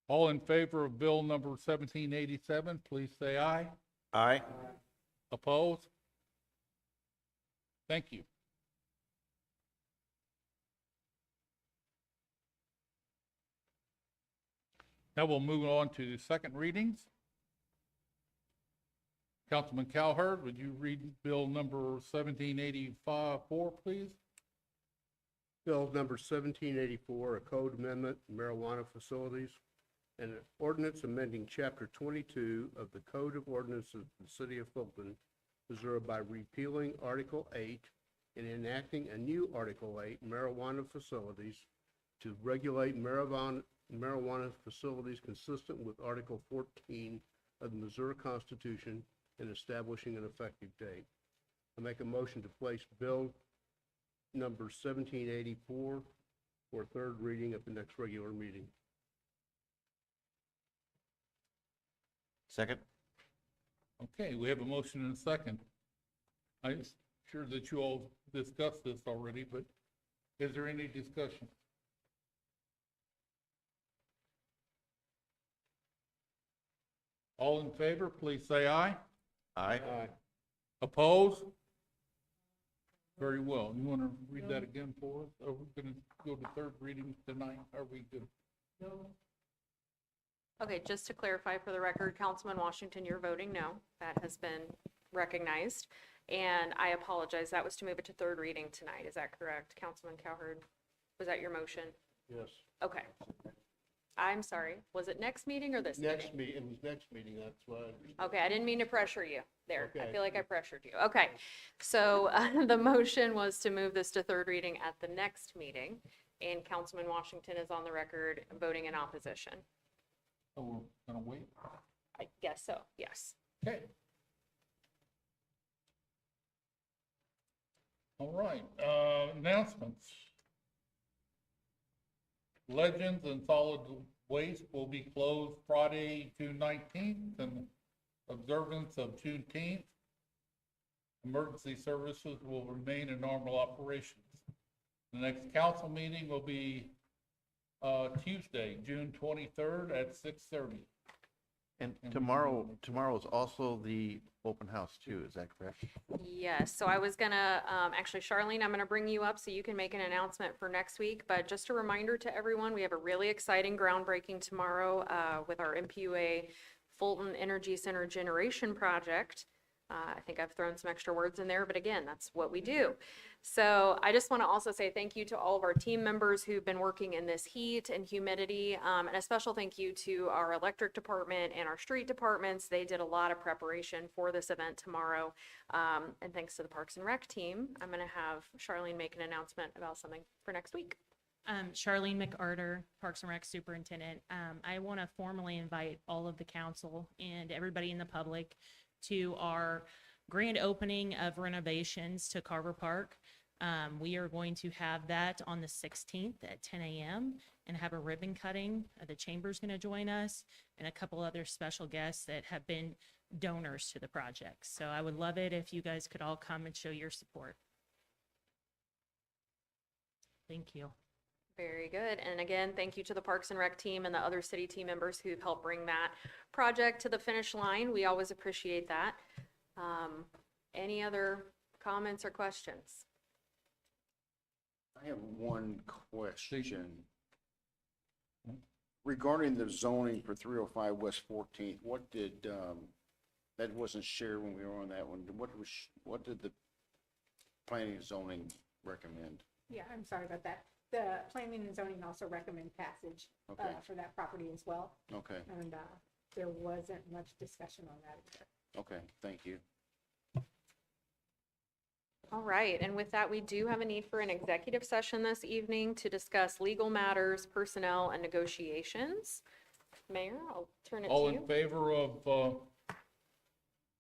All in favor of Bill number 1787, please say aye. Aye. Opposed? Thank you. Now we'll move on to second readings. Councilman Cowherd, would you read Bill number 1784, please? Bill number 1784, a code amendment marijuana facilities, and an ordinance amending Chapter 22 of the Code of Ordinances of the City of Fulton, Missouri by repealing Article 8 and enacting a new Article 8, marijuana facilities, to regulate marijuana facilities consistent with Article 14 of the Missouri Constitution and establishing an effective date. I make a motion to place bill number 1784 for third reading at the next regular meeting. Second? Okay, we have a motion and a second. I'm sure that you all discussed this already, but is there any discussion? All in favor, please say aye. Aye. Opposed? Very well. You want to read that again for us? Are we going to go to third reading tonight? Are we good? Okay, just to clarify for the record, Councilman Washington, you're voting no. That has been recognized. And I apologize, that was to move it to third reading tonight. Is that correct? Councilman Cowherd, was that your motion? Yes. Okay. I'm sorry. Was it next meeting or this meeting? Next meeting, it was next meeting, that's why. Okay, I didn't mean to pressure you there. I Okay. feel like I pressured you. Okay. So the motion was to move this to third reading at the next meeting, and Councilman Washington is on the record voting in opposition. Oh, we're going to wait? I guess so, yes. Okay. All right, announcements. Legends and Solid Waste will be closed Friday, June 19th, in observance of Juneteenth. Emergency services will remain in normal operations. The next council meeting will be Tuesday, June 23rd at 6:30. And tomorrow is also the open house too, is that correct? Yes, so I was gonna, actually, Charlene, I'm gonna bring you up so you can make an announcement for next week. But just a reminder to everyone, we have a really exciting groundbreaking tomorrow with our MPUA Fulton Energy Center Generation Project. I think I've thrown some extra words in there, but again, that's what we do. So I just want to also say thank you to all of our team members who've been working in this heat and humidity, and a special thank you to our electric department and our street departments. They did a lot of preparation for this event tomorrow. And thanks to the Parks and Rec team, I'm going to have Charlene make an announcement about something for next week. Charlene McArthur, Parks and Rec Superintendent. I want to formally invite all of the council and everybody in the public to our grand opening of renovations to Carver Park. We are going to have that on the 16th at 10 a.m. and have a ribbon cutting. The chamber's going to join us and a couple other special guests that have been donors to the project. So I would love it if you guys could all come and show your support. Thank you. Very good. And again, thank you to the Parks and Rec team and the other city team members who've helped bring that project to the finish line. We always appreciate that. Any other comments or questions? I have one question. Regarding the zoning for 305 West 14th, what did, that wasn't shared when we were on that one. What did the planning and zoning recommend? Yeah, I'm sorry about that. The planning and zoning also recommend passage Okay. for that property as well. Okay, And there wasn't much discussion on that either. okay, thank you. All right, and with that, we do have a need for an executive session this evening to discuss legal matters, personnel, and negotiations. Mayor, I'll turn it to All in you. favor of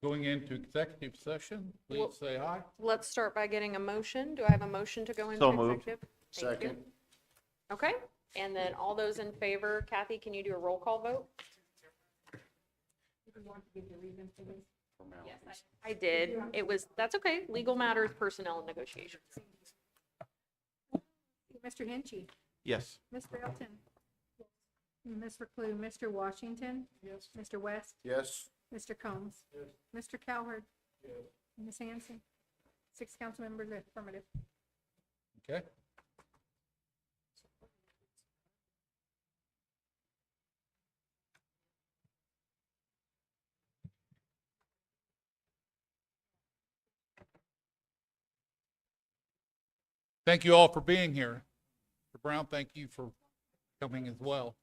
going into executive session, Well- please say aye. Let's start by getting a motion. Do I have a motion to go into So moved. executive? Thank you. Second. Okay, and then all those in favor, Kathy, can you do a roll call vote? If you want to give the reason for this. Formalities. I did. It was, that's okay. Legal matters, personnel, and negotiations. Mr. Hinchey, Yes. Ms. Railton, Ms. Reclue, Mr. Washington. Yes. Mr. West, Yes? Mr. Combs. Yes. Mr. Cowherd. Yes. Ms. Hanson. 6 council members affirmative. Okay. Thank you all for being here. Mr. Brown, thank you for coming as well.